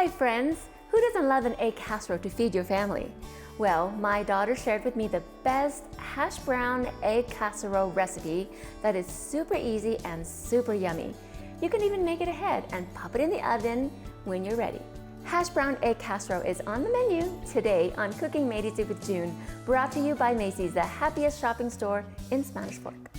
Hi friends! Who doesn't love an egg casserole to feed your family? Well, my daughter shared with me the best hash brown egg casserole recipe that is super easy and super yummy. You can even make it ahead and pop it in the oven when you're ready. Hash brown egg casserole is on the menu today on Cooking Made Easy with June, brought to you by Macy's, the happiest shopping store in Spanish Fork.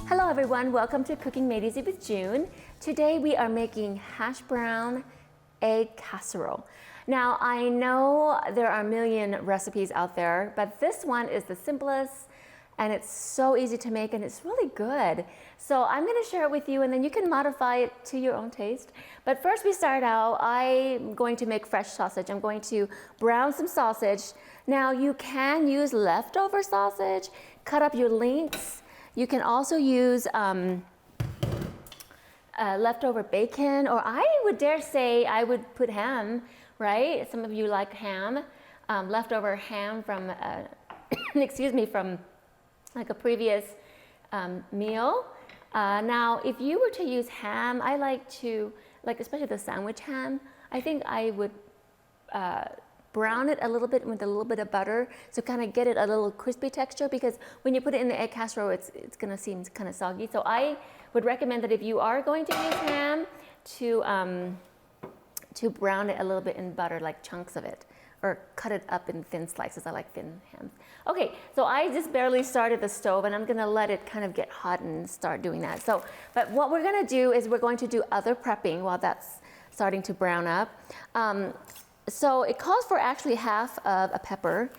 Hello everyone, welcome to Cooking Made Easy with June. Today we are making hash brown egg casserole. Now I know there are a million recipes out there, but this one is the simplest and it's so easy to make and it's really good. So I'm going to share it with you and then you can modify it to your own taste. But first we start out, I'm going to make fresh sausage. I'm going to brown some sausage. Now you can use leftover sausage, cut up your links. You can also use leftover bacon, or I would dare say I would put ham, right? Some of you like ham, leftover ham from, excuse me, from like a previous meal. Now, if you were to use ham, I like to, especially the sandwich ham, I think I would brown it a little bit with a little bit of butter to kind of get it a little crispy texture, because when you put it in the egg casserole, it's going to seem kind of soggy. So I would recommend that if you are going to use ham, to brown it a little bit in butter, like chunks of it, or cut it up in thin slices. I like thin hams. Okay, so I just barely started the stove and I'm going to let it kind of get hot and start doing that. So, but what we're going to do is we're going to do other prepping while that's starting to brown up. So it calls for actually half of a pepper,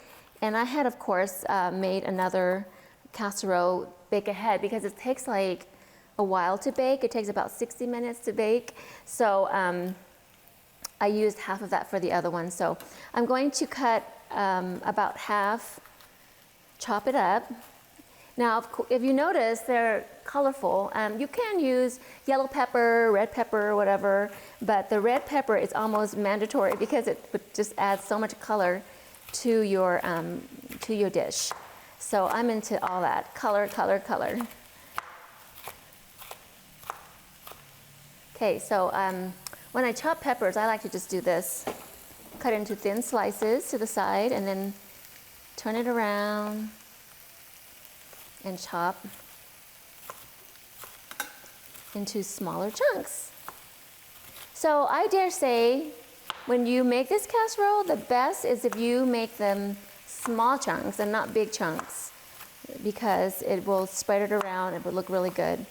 and I had of course made another casserole bake ahead because it takes like a while to bake. It takes about 60 minutes to bake, so I used half of that for the other one. So I'm going to cut about half, chop it up. Now if you notice, they're colorful. You can use yellow pepper, red pepper, whatever, but the red pepper is almost mandatory because it would just add so much color to your dish. So I'm into all that, color, color, color. Okay, so when I chop peppers, I like to just do this. Cut into thin slices to the side and then turn it around and chop into smaller chunks. So I dare say when you make this casserole, the best is if you make them small chunks and not big chunks, because it will spread it around. It will look really good.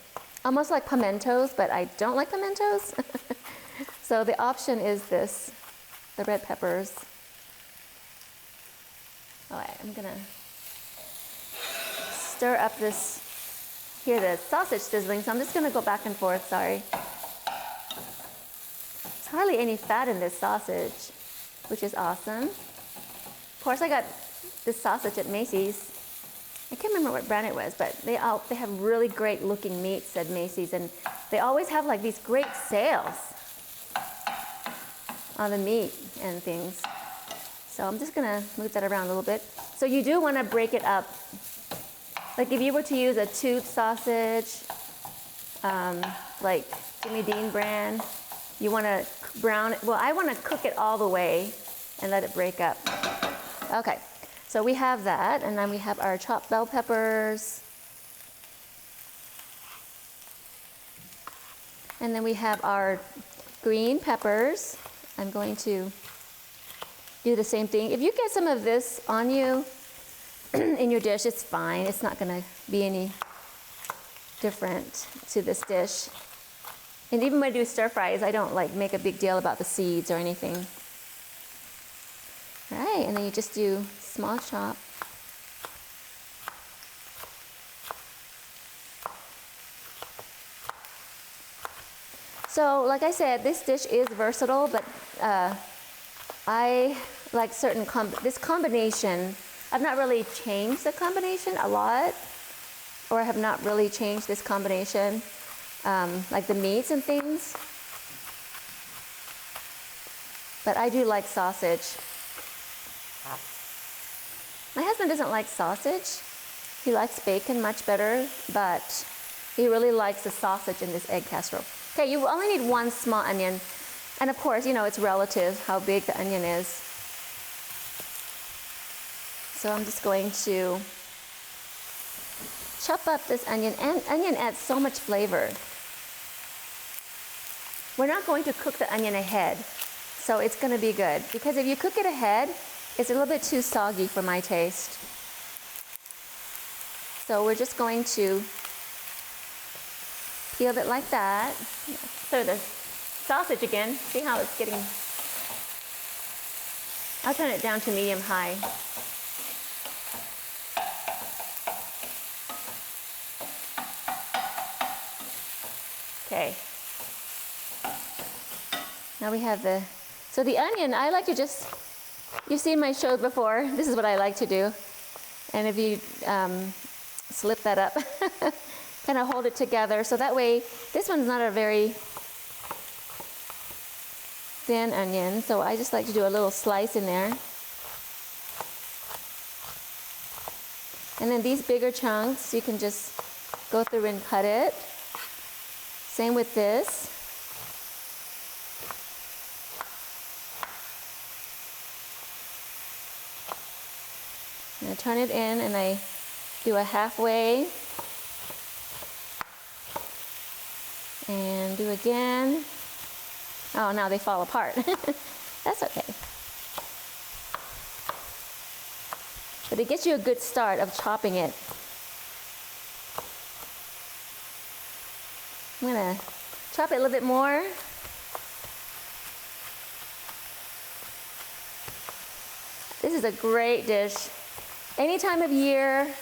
Almost like pimentos, but I don't like pimentos. So the option is this, the red peppers. All right, I'm gonna stir up this, hear the sausage sizzling, so I'm just gonna go back and forth, sorry. There's hardly any fat in this sausage, which is awesome. Of course, I got this sausage at Macy's. I can't remember what brand it was, but they have really great looking meats at Macy's, and they always have like these great sales on the meat and things. So I'm just gonna move that around a little bit. So you do wanna break it up. Like if you were to use a tube sausage, like Jimmy Dean brand, you want to brown it. Well, I want to cook it all the way and let it break up. Okay, so we have that, and then we have our chopped bell peppers. And then we have our green peppers. I'm going to do the same thing. If you get some of this on you, in your dish, it's fine. It's not going to be any different to this dish. And even when I do stir fries, I don't like make a big deal about the seeds or anything. All right, and then you just do small chop. So, like I said, this dish is versatile, but I like certain this combination. I've not really changed the combination a lot, or I have not really changed this combination, like the meats and things. But I do like sausage. My husband doesn't like sausage, He likes bacon much better, but he really likes the sausage in this egg casserole. Okay, you only need one small onion. And of course, you know, it's relative how big the onion is. So I'm just going to chop up this onion, and onion adds so much flavor. We're not going to cook the onion ahead, so it's going to be good. Because if you cook it ahead, it's a little bit too soggy for my taste. So we're just going to peel it like that. Stir the sausage again. See how it's getting... I'll turn it down to medium-high. Okay. Now we have the... So the onion, I like to just... You've seen my shows before. This is what I like to do. And if you slip that up, kind of hold it together. So that way, this one's not a very thin onion. So I just like to do a little slice in there. And then these bigger chunks, you can just go through and cut it. Same with this. And I turn it in and I do a halfway. And do again. Oh, now they fall apart. That's okay. But it gets you a good start of chopping it. I'm gonna chop it a little bit more. This is a great dish. Any time of year,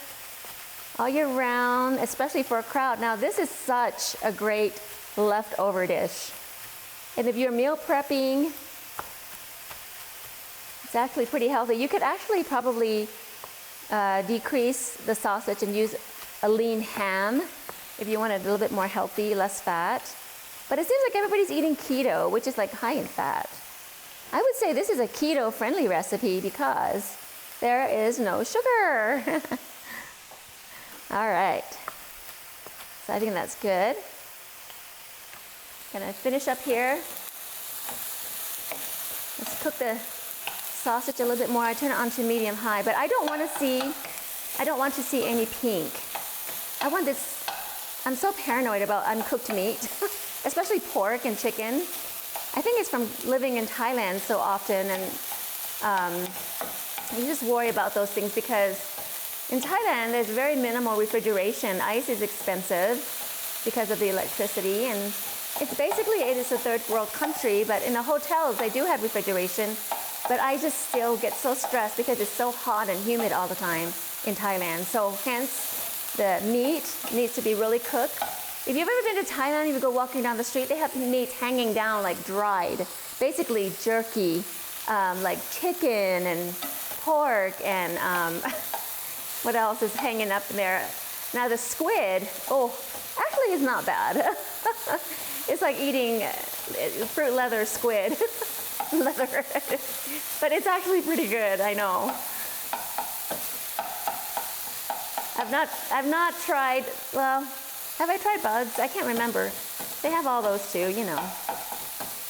all year round, especially for a crowd. Now this is such a great leftover dish. And if you're meal prepping, it's actually pretty healthy. You could actually probably decrease the sausage and use a lean ham if you want it a little bit more healthy, less fat. But it seems like everybody's eating keto, which is like high in fat. I would say this is a keto-friendly recipe because there is no sugar. All right. So I think that's good. Gonna finish up here. Let's cook the sausage a little bit more. I turn it on to medium high, but I don't want to see any pink. I want this, I'm so paranoid about uncooked meat, especially pork and chicken. I think it's from living in Thailand so often, and you just worry about those things because in Thailand there's very minimal refrigeration. Ice is expensive because of the electricity, and it's basically, it is a third world country, but in the hotels they do have refrigeration. But I just still get so stressed because it's so hot and humid all the time in Thailand. So hence, the meat needs to be really cooked. If you've ever been to Thailand, if you go walking down the street, they have meat hanging down like dried, basically jerky, like chicken and pork and what else is hanging up there? Now the squid, oh, actually it's not bad. It's like eating fruit leather squid. Leather. But it's actually pretty good, I know. I've not tried, well, have I tried bugs? I can't remember. They have all those too, you know.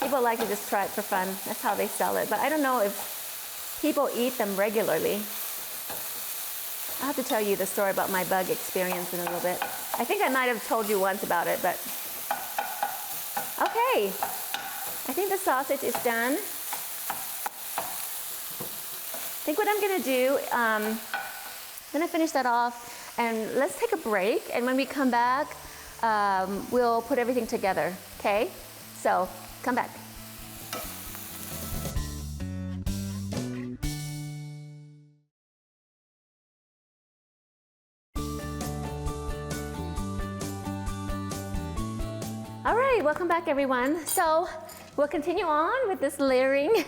People like to just try it for fun. That's how they sell it. But I don't know if people eat them regularly. I'll have to tell you the story about my bug experience in a little bit. I think I might have told you once about it, but okay. I think the sausage is done. I think what I'm gonna do, I'm gonna finish that off and let's take a break. And when we come back, we'll put everything together, okay? So, come back. All right, welcome back everyone. So, we'll continue on with this layering.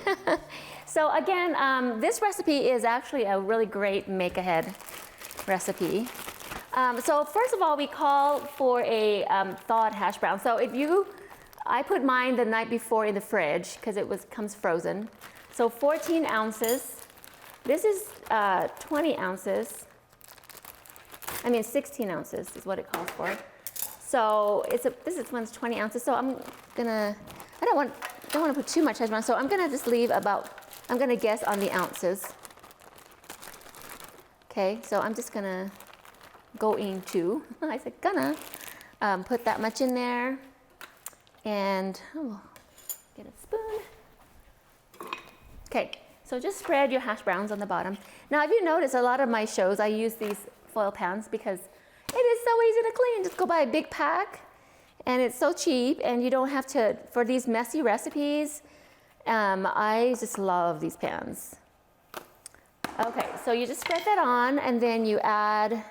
So again, this recipe is actually a really great make-ahead recipe. So first of all, we call for a thawed hash brown. So I put mine the night before in the fridge because it comes frozen. So 14 ounces. This is 20 ounces. I mean 16 ounces is what it calls for. So this one's 20 ounces. So I'm gonna, I don't want to put too much on, so I'm gonna just leave about, I'm gonna guess on the ounces. Okay, so I'm just gonna go into, I said gonna, put that much in there, and get a spoon. Okay, so just spread your hash browns on the bottom. Now, if you notice, a lot of my shows, I use these foil pans because it is so easy to clean. Just go buy a big pack, and it's so cheap, and you don't have to, for these messy recipes, I just love these pans. Okay, so you just spread that on, and then you add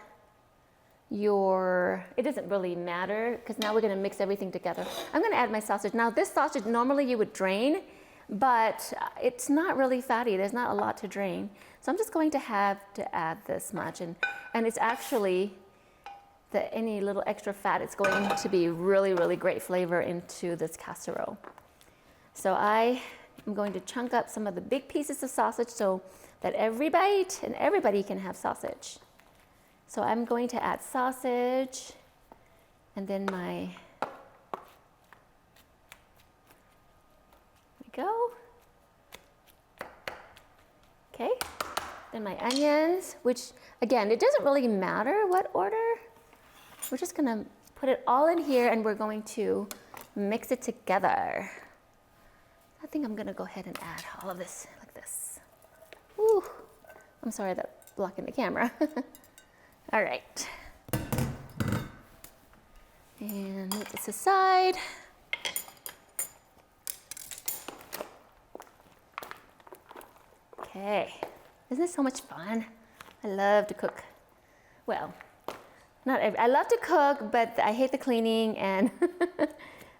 your, it doesn't really matter, because now we're gonna mix everything together. I'm gonna add my sausage. Now this sausage, normally you would drain, but it's not really fatty. There's not a lot to drain. So I'm just going to have to add this much, and it's actually, any little extra fat, it's going to be really, really great flavor into this casserole. So I am going to chunk up some of the big pieces of sausage so that every bite and everybody can have sausage. So I'm going to add sausage, and then there we go. Okay, then my onions, which again, it doesn't really matter what order. We're just gonna put it all in here, and we're going to mix it together. I think I'm gonna go ahead and add all of this like this. Ooh, I'm sorry that's blocking the camera. All right. And move this aside. Okay, isn't this so much fun? I love to cook. Well, I love to cook, but I hate the cleaning, and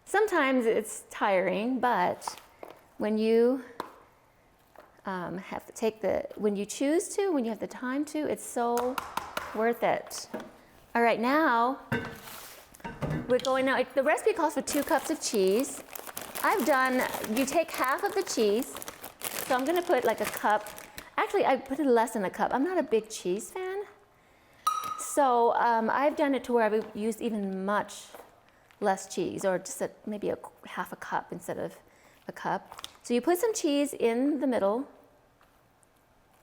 sometimes it's tiring, but when you have to take when you choose to, when you have the time to, it's so worth it. All right, now we're going, now the recipe calls for 2 cups of cheese. You take half of the cheese, so I'm gonna put like a cup. Actually, I put it less than a cup. I'm not a big cheese fan. So I've done it to where I've used even much less cheese, or just maybe half a cup instead of a cup. So you put some cheese in the middle,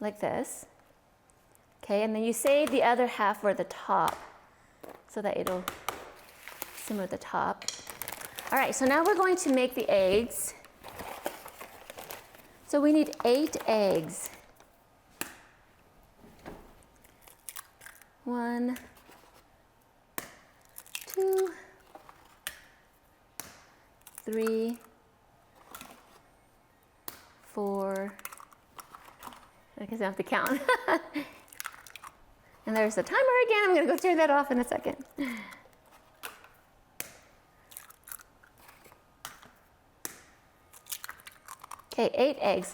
like this. Okay, and then you save the other half for the top, so that it'll simmer at the top. All right, so now we're going to make the eggs. So we need 8 eggs. 1, 2, 3, 4. I guess I have to count. And there's the timer again. I'm going to go turn that off in a second. Okay, 8 eggs.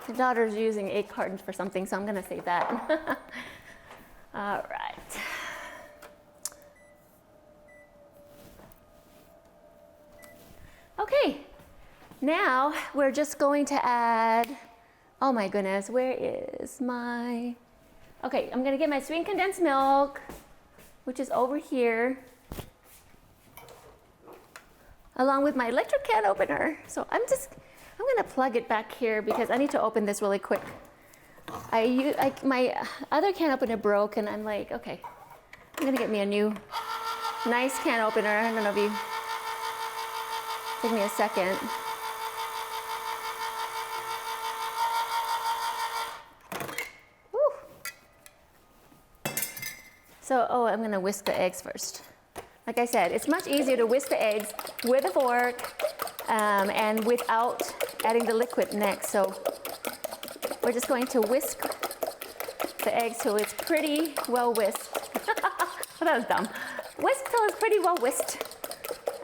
My daughter's using 8 cartons for something, so I'm going to save that. All right. Okay, now we're just going to add, oh my goodness, where is my, okay, I'm going to get my sweetened condensed milk, which is over here, along with my electric can opener. So I'm going to plug it back here because I need to open this really quick. My other can opener broke, and I'm like, okay, I'm going to get me a new nice can opener. I don't know if you, take me a second. Woo. So, I'm going to whisk the eggs first. Like I said, it's much easier to whisk the eggs with a fork and without adding the liquid next. So we're just going to whisk the eggs till it's pretty well whisked. Well, that was dumb. Whisk till it's pretty well whisked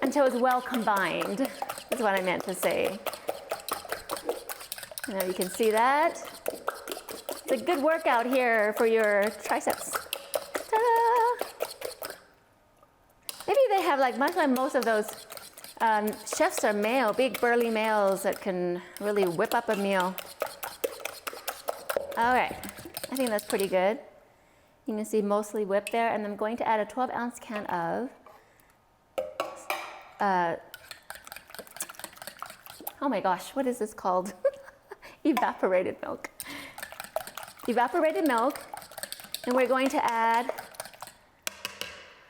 until it's well combined, is what I meant to say. Now you can see that. It's a good workout here for your triceps. Ta-da! Maybe they have, like most of those chefs are male, big burly males that can really whip up a meal. All right, I think that's pretty good. You can see mostly whipped there, and I'm going to add a 12-ounce can of oh my gosh, what is this called? Evaporated milk. Evaporated milk, and we're going to add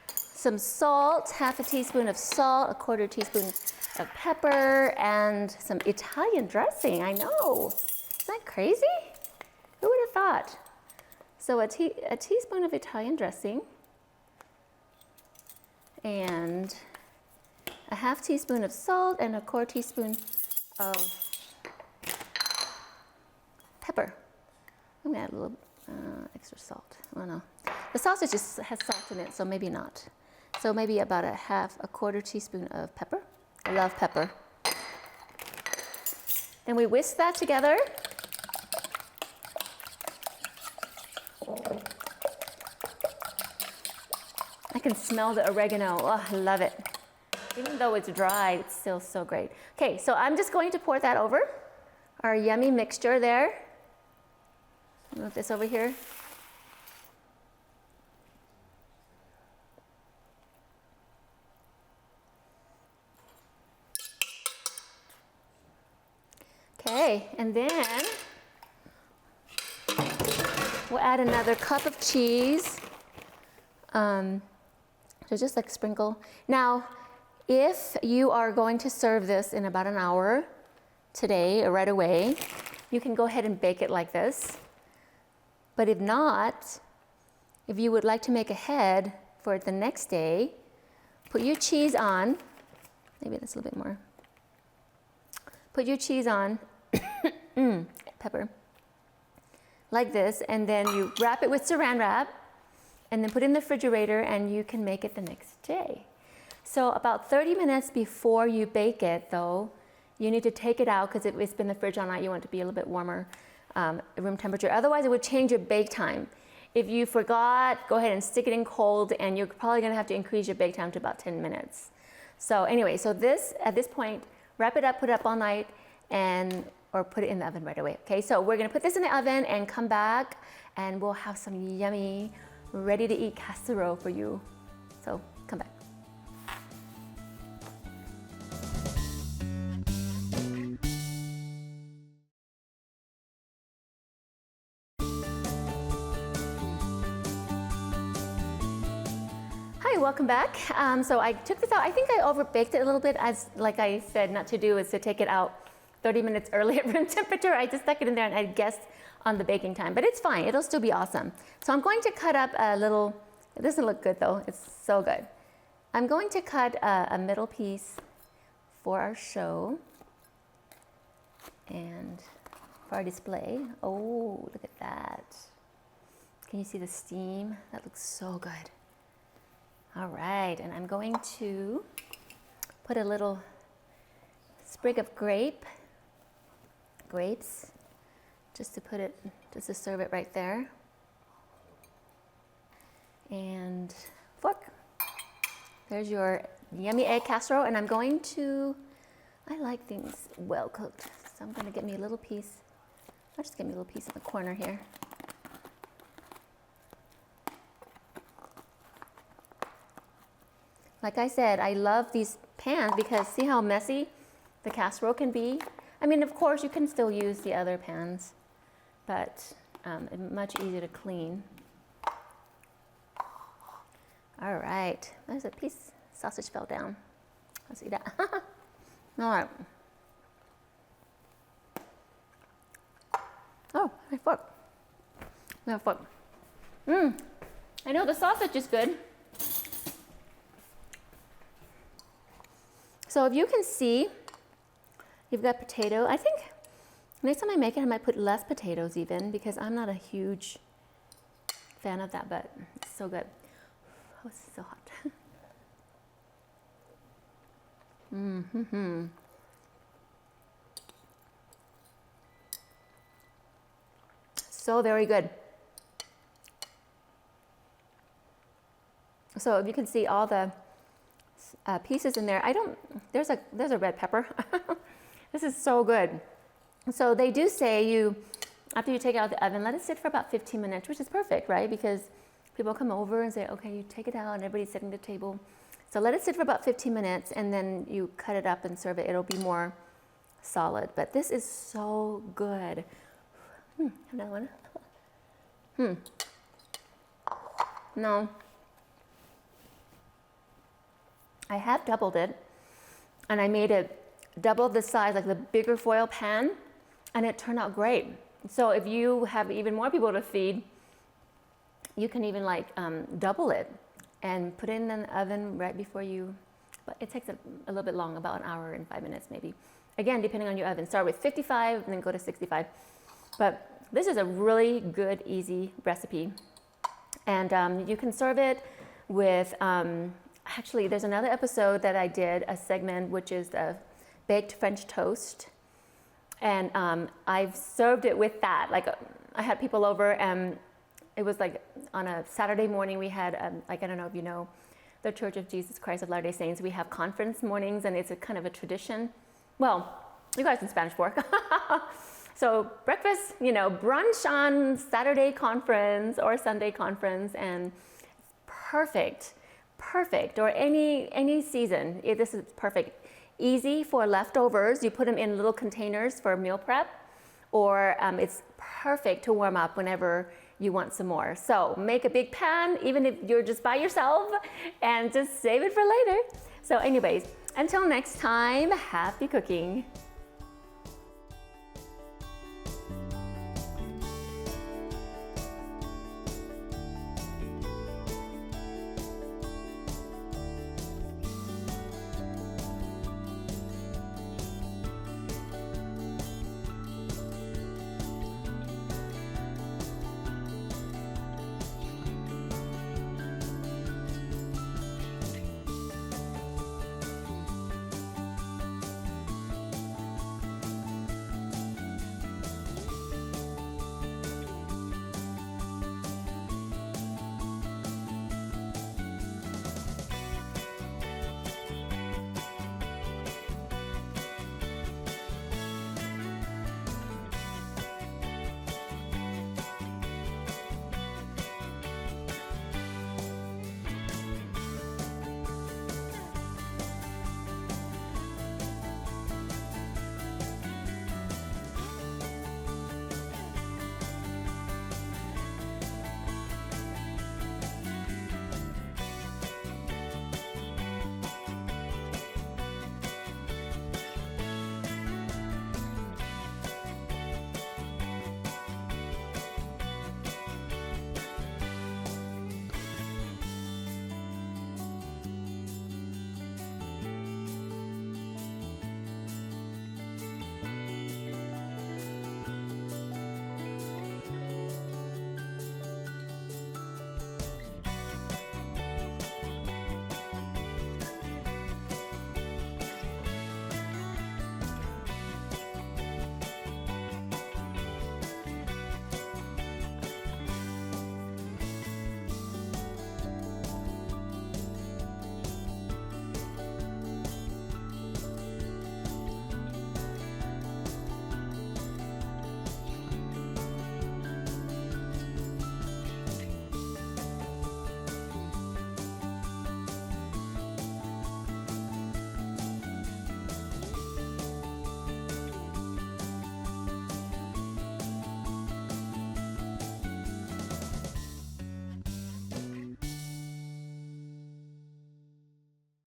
some salt, half a teaspoon of salt, a quarter teaspoon of pepper, and some Italian dressing. I know, isn't that crazy? Who would have thought? So a teaspoon of Italian dressing, and a half teaspoon of salt, and a quarter teaspoon of pepper. I'm gonna add a little extra salt. I don't know. The sausage just has salt in it, so maybe not. So maybe about a quarter teaspoon of pepper. I love pepper. Then we whisk that together. I can smell the oregano. Oh, I love it. Even though it's dry, it's still so great. Okay, so I'm just going to pour that over our yummy mixture there. Move this over here. Okay, and then we'll add another cup of cheese. So just like sprinkle. Now, if you are going to serve this in about an hour today or right away, you can go ahead and bake it like this. But if not, if you would like to make ahead for it the next day, put your cheese on. Maybe that's a little bit more. Put your cheese on, pepper, like this, and then you wrap it with saran wrap, and then put it in the refrigerator, and you can make it the next day. So about 30 minutes before you bake it, though, you need to take it out because it's been in the fridge all night. You want it to be a little bit warmer, room temperature. Otherwise, it would change your bake time. If you forgot, go ahead and stick it in cold, and you're probably going to have to increase your bake time to about 10 minutes. So anyway, so at this point, wrap it up, put it up all night, or put it in the oven right away. Okay, so we're going to put this in the oven and come back, and we'll have some yummy, ready-to-eat casserole for you. So come back. Hi, welcome back. So I took this out. I think I overbaked it a little bit, as like I said not to do is to take it out 30 minutes early at room temperature. I just stuck it in there and I guessed on the baking time, but it's fine. It'll still be awesome. So I'm going to cut up a little, it doesn't look good though. It's so good. I'm going to cut a middle piece for our show and for our display. Oh, look at that. Can you see the steam? That looks so good. All right, and I'm going to put a little sprig of grapes, just to serve it right there. And fork. There's your yummy egg casserole, and I'm going to, I like things well cooked, so I'm gonna get me a little piece. I'll just get me a little piece in the corner here. Like I said, I love these pans because see how messy the casserole can be? I mean, of course, you can still use the other pans, but it's much easier to clean. All right, there's a piece, sausage fell down. Let's eat that. All right. Oh, my fork. My fork. I know the sausage is good. So if you can see, you've got potato. I think next time I make it, I might put less potatoes even because I'm not a huge fan of that, but it's so good. Oh, it's so hot. So very good. So if you can see all the pieces in there. There's a red pepper. This is so good. So they do say after you take it out of the oven, let it sit for about 15 minutes, which is perfect, right? Because people come over and say, okay, you take it out, and everybody's sitting at the table. So let it sit for about 15 minutes, and then you cut it up and serve it. It'll be more solid. But this is so good. Another one. No. I have doubled it, and I made it double the size, like the bigger foil pan, and it turned out great. So if you have even more people to feed, you can even like double it and put it in the oven right before you, but it takes a little bit long, about an hour and 5 minutes maybe. Again, depending on your oven. Start with 55 and then go to 65. But this is a really good, easy recipe. And you can serve it with, actually there's another episode that I did, a segment, which is the baked French toast. And I've served it with that. Like I had people over, and it was like on a Saturday morning we had, like, I don't know if you know, the Church of Jesus Christ of Latter-day Saints, we have conference mornings, and it's a kind of a tradition. Well, you guys in Spanish for. So breakfast, you know, brunch on Saturday conference or Sunday conference, and perfect, or any season. This is perfect. Easy for leftovers. You put them in little containers for meal prep, or it's perfect to warm up whenever you want some more. So make a big pan, even if you're just by yourself, and just save it for later. So anyways, until next time, happy cooking.